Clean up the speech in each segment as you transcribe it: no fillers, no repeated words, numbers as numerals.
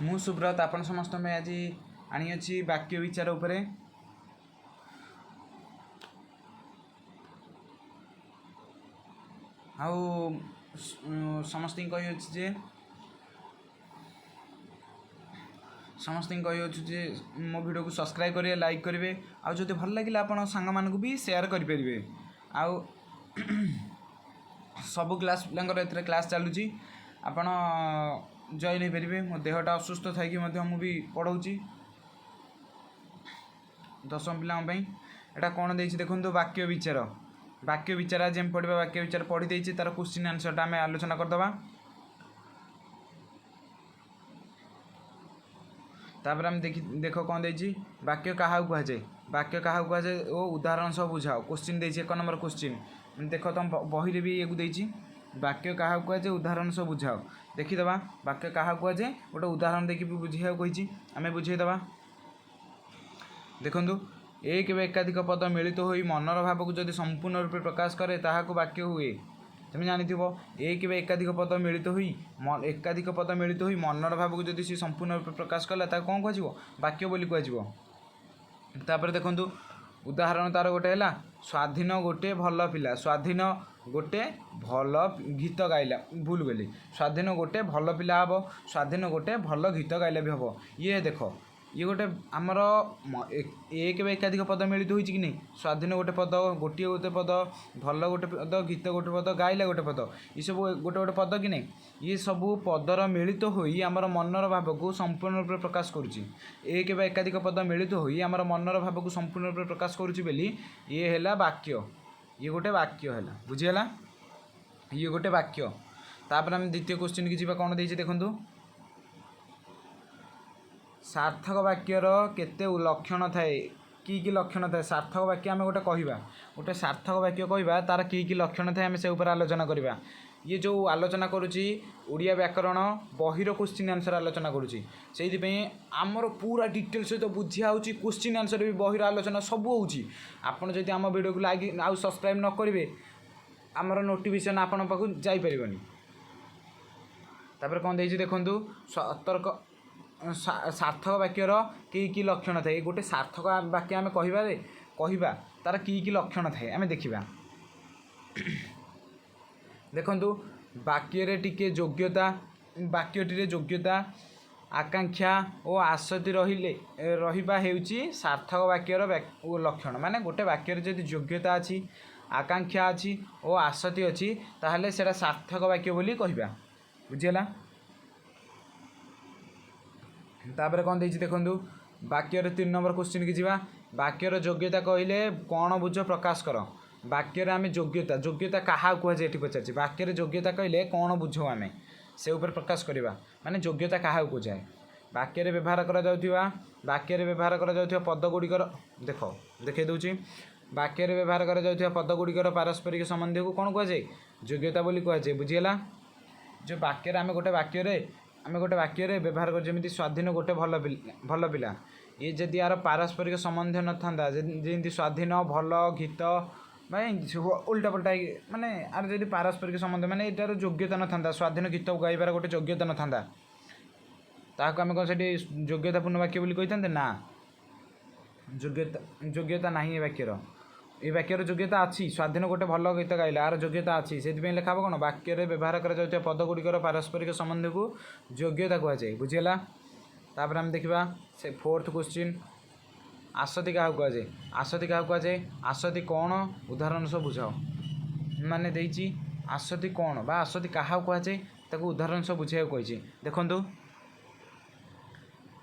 मु सुब्रत आपण समस्त में आज आनी अच्छी वाक्य विचार उपरे आउ समस्त कही जे समस्त कही मो वीडियो को सब्सक्राइब करेंगे लाइक करेंगे आउ जो भल लगे आपण सांग मानक भी शेयर करेंगे आउ सब क्लास पिलांकर क्लास चलुची आपण जॉइन हो पारे मो देहटा असुस्थ थी मुझे पढ़ाऊँगी दशम पिला एटा कौन दे देखो वाक्य विचार आज हम पढ़ा वाक्य विचार पढ़ी देती तार क्वेश्चन आंसरटा आम आलोचना करदे तापर आम देख कौन दे वाक्य क्या कहुए वाक्य क्या कहुए ओ उदाहरण सब बुझाओ क्वेश्चन दे 1 नंबर क्वेश्चन देख तुम बही भी ये देती वाक्य क्या कहुए उदाहरण सब बुझाओ देखीदे वाक्य क्या कहुए गोटे उदाहरण देखिए बुझे कही आम बुझेदे देखु एक एकाधिक पद मिलित हो मनर भाव को जब संपूर्ण रूपे प्रकाश करे ताहाको वाक्य हुए तुम जानी एक एकाधिक पद मिलित हो एकाधिक पद मिलित हो मनर भाव को जब सी संपूर्ण रूपे प्रकाश कला कौन कह वाक्य बोली कह देखु उदाहरण तार गोटे है स्वाधीन गोटे भल पिला स्वाधीन गोटे भल गीत गाइला भूल गली स्वाधीन गोटे भल पिला हम स्वाधीन गोटे भल गीत गाइला भी हम ये देख ये गोटे आमर एक एकाधिक पद मिलित हो कि नहीं स्वाधीन गोटे पद गोटे गोटे पद भल गोटे पद गीत गोटे पद गाइला गोटे पद ये सब गोटे गोटे पद कि नहीं ये सब पदर मिलित हो आमर मनर भाव को संपूर्ण रूप से प्रकाश करुच्ची एक एकाधिक पद मिलित हो आमर मनर भाव को संपूर्ण रूप से प्रकाश करुच्ची बोली ये है वाक्य ये गोटे वाक्य है बुझीगला ये गोटे वाक्य तापर आम द्वितीय क्वेश्चन की जी कौन देती देखूँ सार्थक वाक्यर केते लक्षण थाए कि लक्षण थाए सार्थक वाक्य आम गोटे कहवा गोटे सार्थक वाक्य कहवा तार कि लक्षण थाए आम से ऊपर आलोचना करवा ये जो आलोचना करुच्ची ओडिया व्याकरण बहिर क्वेश्चन आंसर आलोचना करुच्ची से आमर पूरा डिटेल सहित बुझा हो क्वेश्चन आंसर भी बहिर आलोचना सब होची आपन जदि आम वीडियो को लाइक आउ सब्सक्राइब न करेंगे आमर नोटिफिकेशन आपण पाखु जाई परिबनी तापर कौन देछि देखंतु सतर्क सार्थक वाक्यर कि लक्षण थाए गोटे सार्थक वाक्य आम कहवा तार कि लक्षण थाए आम देखा देखंतु वाक्य टिके योग्यता वाक्यटी योग्यता आकांक्षा और आसक्ति रहिबा हेउची सार्थक वाक्यर लक्षण माने गोटे वाक्य जदि योग्यता अच्छी आकांक्षा अच्छी और आसक्ति अच्छी ताहले सेटा सार्थक वाक्य बोली कहवा बुझीगला तापर कौन देती देखूँ वाक्यर 3 नंबर क्वेश्चन की जीवा वाक्यर योग्यता कहले कौन बुझ प्रकाश कर वाक्यर आम योग्यता योग्यता क्या कहुए ये पचार वाक्यर योग्यता कहले कौन बुझ आम से ऊपर प्रकाश करवा माने योग्यता क्या बुझाए वाक्य व्यवहार वाक्य व्यवहार कर पदगुड़िकर देख देखे दूसरी वाक्य व्यवहार कर पदगुड़िकर पारस्परिक संबंध को कौन कहुए योग्यता बोली कहुए बुझीगला जो वाक्य आम गोटे वाक्य व्यवहार कर जमी स्वाधीन गोटे भल पिला ये जदि यार पारस्परिक संबंध न था जमी स्वाधीन भल गीत माने उल्टा पल्टा माने आर जदि पारस्परिक संबंध माने यार योग्यता न था स्वाधीन गीत गाइबार गोटे योग्यता न था ताकू आम कौन से योग्यतापूर्ण वाक्य बोली कही ना योग्यता ना ये वाक्यर ये वाक्यर योग्यता अच्छी स्वाधीन गोटे भल गीत गाइला आर योग्यता अच्छी से लिखा कौन वाक्य व्यवहार कर पदगुड़िकर पारस्परिक संबंध को योग्यता कहुए बुझीगला तापर आम देखा से 4th क्वेश्चन आसक्ति क्या कहुए आसक्ति क्या कहुए आसक्ति कौन उदाहरण सब बुझाओ माने देइची आसक्ति कौन बा आसक्ति क्या कहुए ताको उदाहरण सब बुझाई कही देखु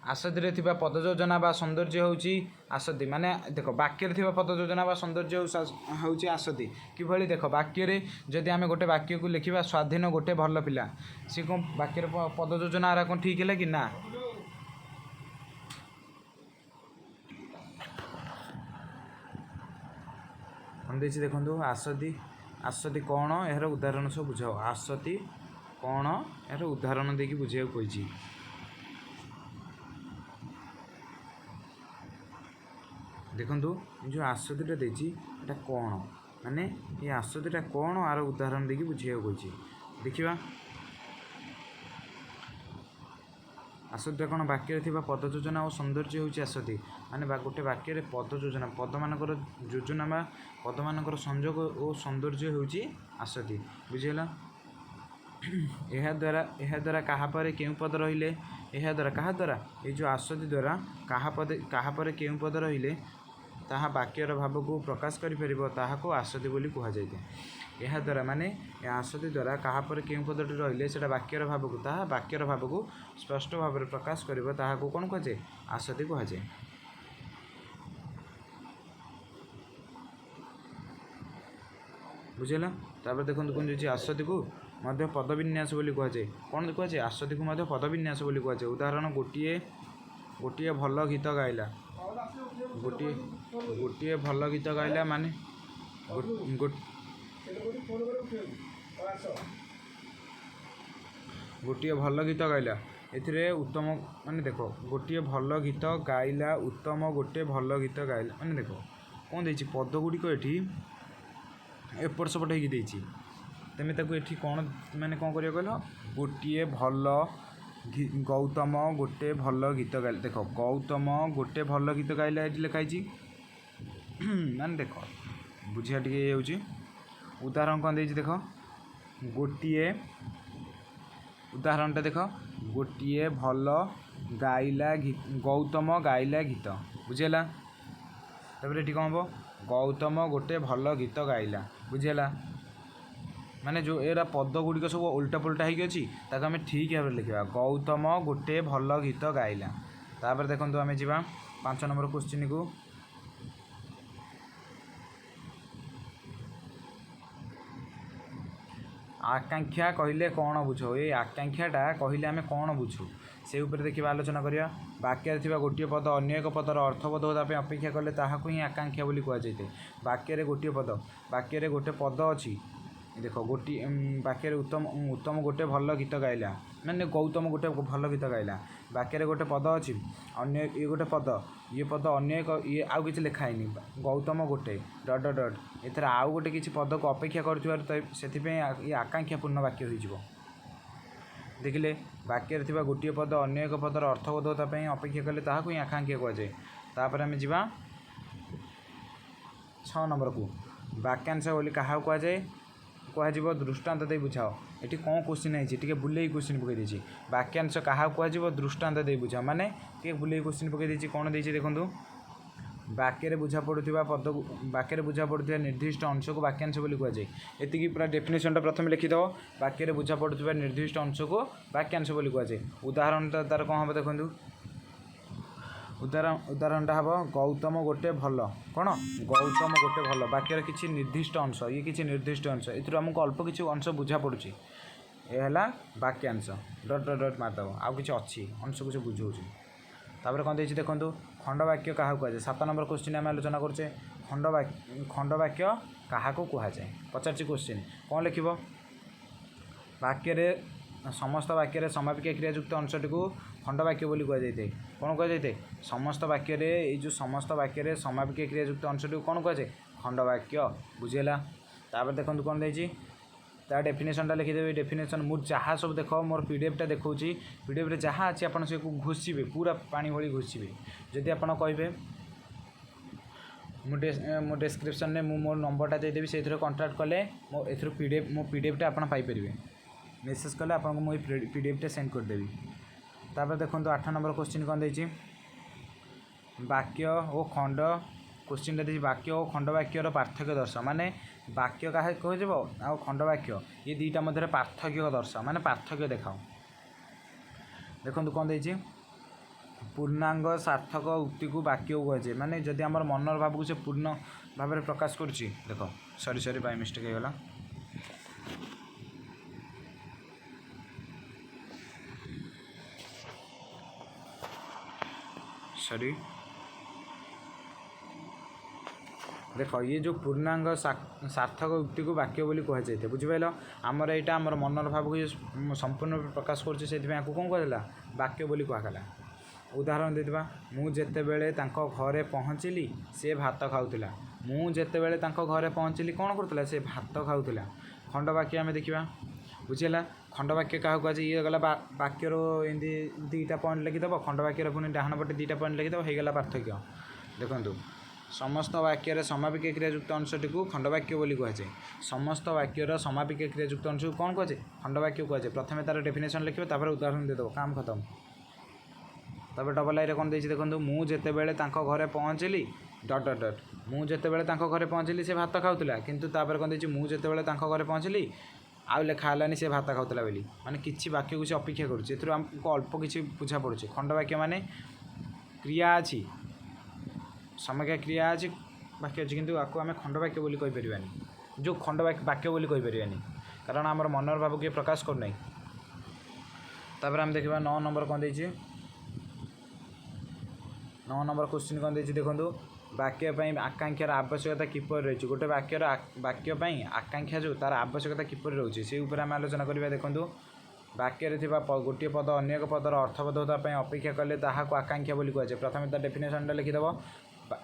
आसक्ति थिबा पद योजना बा सौंदर्य होउची आसक्ति माने देख वाक्य थिबा पद योजना बा सौंदर्य होउची आसक्ति किभली देख वाक्य जदि आम गोटे वाक्य को लिखा स्वाधीन गोटे भल पिला सी कौन वाक्य पद योजना आरा कौन ठीक है कि ना हम देखिए देखो आसक्ति कौन यार उदाहरण सब बुझाओ आसक्ति कौन यार उदाहरण देखिए बुझाई कही देखु जो आसक्तिटा देती एटा कौन माने ये आसक्तिटा कौन आर उदाहरण देखिए बुझाई कही देखा आसतिटा कौन वाक्य थिबा पद योजना और सौंदर्य होउची आसति माने गोटे वाक्य पद योजना पद मानकर योजना बा पद मानकर संयोग और सौंदर्य होउची आसति बुझिला। यह द्वारा कहा पर केउ पद रहिले यह द्वारा कहा द्वारा ये जो आसति द्वारा कहा पर केउ पद रहिले ताहा वाक्यर भाव को प्रकाश करि परिबो ताहाको आसति बोली कुहा जायते। यह द्वारा माने आसति द्वारा कहा पर केउ पदटी रहिले सेटा वाक्यर भाव को ताहा वाक्यर भाव को स्पष्ट भाव में प्रकाश करिबो ताहाको कोन कुहा जाय आसति कुहा जाय। बुझिला। तापर देखो कौन जाइए आसति को मध्य पदविन्यास बोली कुहा जाय कौन कुहा जाय आसति को मध्य पदविन्यास बोली कुहा जाय। उदाहरण गोटिए भल गीत गाइला गोटिए भल गीत गाइला माने गोटिए भल गीत गाइला एथिरे उत्तम माने देखो गोटिए भल गीत गाइला उत्तम गोटे भल गीत गाइला माने देखो कौन देछि पद गुड़िक एठी एपट सेपट होगी देछि तेमे ताको एठी कौन माने कौन करिया कहलो गोटिए भल गौतम गोटे भल गीत गाइला देखो गौतम गोटे भल गीत गाइला एठी लिखाई माने देखो बुझिया टिके होउची। उदाहरण कौन देछि देखो गोटिए उदाहरणटा देख गोटिए भल गाइला गौतम गाइला गीत बुझेला। तापर ये कौन हम गौतम गोटे भल गीत गाइला बुझेला माने जो एरा पद गुड़िक सब उल्टा पुल्टा होगी अच्छी ताको आम ठीक भाव लिखा गौतम गोटे भल गीत गाइला। तापर देखो आम जा 5 नंबर क्वेश्चन को आकांक्षा कहले कौन बुझ ये आकांक्षाटा कहले आम कौन बुझू से उपर देखिए आलोचना करिया। वाक्य थिबा गोटे पद अन्य एक पदर अर्थबोध होता अपेक्षा कले ताहाकु ही आकांक्षा बोली कह जाए। वाक्य गोटे पद वाक्य गोटे पद अच्छी देखो गोटे वाक्य उत्तम गोटे भल गीत गाइला मैंने गौतम गोटे भल गीत गाइला वाक्य गोटे पद अच्छी अन्य ये गोटे पद ये पद अन्य एक ये आउ किसी लिखाएनि गौतम गोटे डट डट डट एथर आउ गोटे किसी पद को अपेक्षा कर ये आकांक्षापूर्ण वाक्य हो देखिले वाक्य थिबा गोटे पद अन्य एक पदर अर्थबोधता अपेक्षा कले ताहाकु ही आकांक्षा कह जाए। तापर आम जा 6 नंबर को वाक्यांश बोली क्या कह जाए कह दृष्टांत दे बुझाओ। ये कौन क्वेश्चन है बुले क्वेश्चन पकई देछि वाक्यांश क्या कह दृष्टांत दे बुझाओ माने टे बुले क्वेश्चन पकई देछि कौन देछि देखंतु वाक्य बुझा पड़ुवा पद वाक्य बुझा पड़ुवा निर्दिष्ट अंश को वाक्यांश बोली कह जाए। एतिकी पूरा डेफिनेशनटा प्रथम लिखिदेव वाक्य बुझा पड़ुवा निर्दिष्ट अंश को वाक्यांश बोली कह जाए। उदाहरण तार कौन हम देखंतु उदाहरणटा हम गौतम गोटे भल कौन गौतम गोटे भल वाक्यर किसी निर्दिष्ट अंश ये किसी निर्दिष्ट अंश एमको अल्प किसी अंश बुझा पड़ुची यह वाक्यांश डट डट डट मारदेव आउ कि अच्छी अंश कुछ बुझाऊँ। तापर कौन देखिए देखो खंडवाक्य क्या कहुए 7 नंबर क्वेश्चन आम आलोचना करुचे खंडवाक्य क्या कहुए पचार क्वेश्चन कौन लिख वाक्य समस्त वाक्य समापिका क्रियायुक्त अंशटी को खंडवाक्य बोली कह जाए। कौन कह जाए समस्त वाक्य जो समस्त वाक्य समापिका क्रियायुक्त अंशटी को कौन कह जाए खंडवाक्य बुझेला। तापर देखो कौन देखिए तार डेफिनेशनटा लिखिदेवी डेफिनेशन मुझे जहाँ सब देख मोर पीडीएफटा देखा पीडीएफ रे जहाँ अच्छी आप घोषिबे पूरा पानी भली घोषिबे जदि आप कहे मो डिस्क्रिप्शन में मोर नंबरटा देदेवी से कंटाक्ट कले मो पीडीएफ मो पीडीएफटा आप पाइपर मेसेज कले आपको मुझे पीडीएफटा सेंड करदेवी। तापर देखो 8 नंबर क्वेश्चन कौन देखिए वाक्य और खंड क्वेश्चन देखिए वाक्य और खंडवाक्यर पार्थक्य दर्शाओ माने वाक्य क्या कह आ खंडवाक्य ये दुईटा मध्य पार्थक्य दर्शाओ माने पार्थक्य देखाओ। देखो कौन देखिए पूर्णांग सार्थक उक्ति को वाक्य कह जाए माने जदि आम मनर भाव को से पूर्ण भाव में प्रकाश करुच्ची देख सरी बाय मिस्टेक होगा सॉरी देख ये जो पूर्णांग सार्थक उक्ति को वाक्य बोली कह जाए बुझिपाल आमर यहाँ आमर मनर भाव को संपूर्ण प्रकाश करुचे कौन कहला वाक्य बोली कहला। उदाहरण देवा मु जेतेबेले तांको घरे पहुँचली से भात खाऊला मु जेतेबेले तांको घरे पहुँचली कौन करुला से भात खाऊला खंडवाक्य आम देखा बुझीगला खंडवाक्य क्या कहुए ये गला वाक्यर एमती दुईटा पॉइंट लिखिदेव खंडवाक्यर पुणी डाहाण पटे दुईटा पॉइंट लिखिदेव हो गला पार्थक्य देखो समस्त वाक्यर समापिक क्रियायुक्त अंशटी को खंडवाक्य बोली कहुए समस्त वाक्यर समापिक क्रियायुक्त अंश को कौन कहुए खंडवाक्य कहुए प्रथम तार डेफिनेशन लिखे उदाहरण देदेव काम खत्म तब डबल आई कौन देखो मुझे घरे पहुँचली डट डट डट मुझे घरे पहुँचली से भात खाऊला किंतु तापर कौन देखिए मुझे घरे पहुँचली आउ लिखालानी से भात खाऊला बोली माने किसी वाक्य को से अपेक्षा करूँ अल्प किसी बुझा पड़ुଛି खंडवाक्य माने क्रिया अच्छी समग्र क्रिया अच्छी वाक्य अच्छी किंतु आपको आम खंडवाक्य बोली कहीपरानी जो खंडवाक्य बोली कहीपरानी कारण आम मनर भाव किए प्रकाश करना तापर आम देखा 9 नंबर कौन देखिए 9 नंबर क्वेश्चन कौन देखिए देखो वाक्य आकांक्षार आवश्यकता किपर रही गोटे वाक्यर वाक्य आकांक्षा जो तार आवश्यकता किपर रोचे से आम आलोचना करा देखो वाक्य गोटे पद अन्य पदर अर्थबोधता अपेक्षा कले ताकू आकांक्षा बोली कहुए प्रथम तार डेफिनेशन लिखिदेव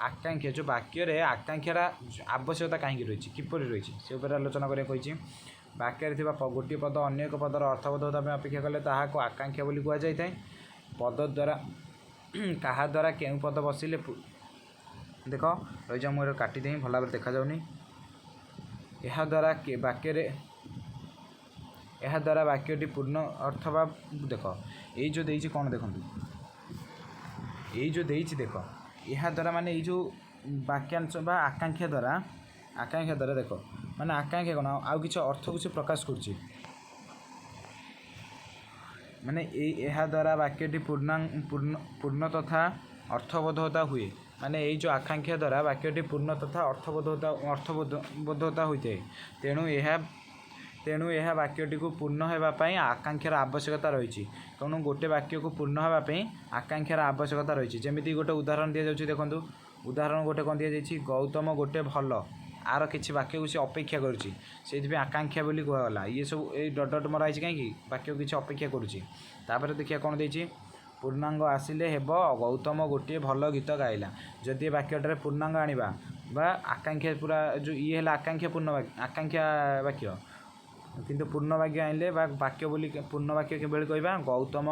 आकांक्षा जो वाक्य आकांक्षार आवश्यकता कहीं रही किपर रही से आलोचना करें वाक्य गोटे पद अन्य पदर अर्थबोधता अपेक्षा कले ताकू आकांक्षा बोली कहुए पद द्वारा क्या द्वारा केउ पद बसिले देख रही मुझे काटिदे भल भाव देखा जाऊनी यह द्वारा वाक्यटी पूर्ण अर्थ बा देख ये जो देइछि कौन देखो ये जो देइछि देख यह द्वारा माने ये जो वाक्यांश बा आकांक्षा द्वारा देख माने आकांक्षा कौन आउ किसी अर्थ को से प्रकाश करुच्ची माने यह द्वारा वाक्यटी पूर्ण तथा अर्थबोधता हुए माने यही जो आकांक्षा द्वारा वाक्यटी पूर्ण तथा अर्थबोधता होता है तेणु यह वाक्यटी को पूर्ण होगापाई आकांक्षार आवश्यकता रही कौन गोटे वाक्य को पूर्ण होगापाई आकांक्षार आवश्यकता रही जमी गोटे उदाहरण दि जाऊँगी देखो उदाहरण गोटे कौन दि जाइए गौतम गोटे भल आर किसी वाक्य को अपेक्षा करुँच आकांक्षा बोली कहगला ये सब ये डट डट मराई कहीं वाक्य किसी अपेक्षा करुँच देखिए कौन देती पूर्णांग आसिले हेब गौतम गोटे भल गीत गाइला जदि वाक्यटे पूर्णांग आनिबा बा आकांक्षा पूरा जो ये है आकांक्षा आकांक्षा वाक्य किंतु पूर्ण वाक्य आइले वाक्य बोली पूर्ण वाक्य केवल कहवा गौतम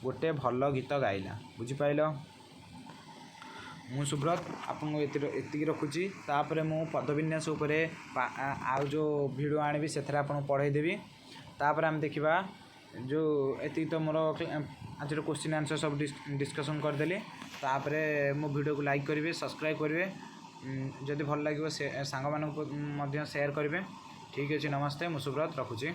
गोटे भल गीत गाइला बुझिपाइल मु सुब्रत आपको एति रखुची तापर मु पदविन्यास उपरे आउ जो वीडियो आनिबी सेथरा आपन पढ़ाईदेवी तापर आम देखिबा जो एति तो मोर आज क्वेश्चन आंसर सब डिस्कसन करदेली तापर मो वीडियो को लाइक करेंगे सब्सक्राइब करेंगे जदि भल लगे सांग मानक शेयर करेंगे ठीक अच्छे नमस्ते मु सुब्रत रखुची।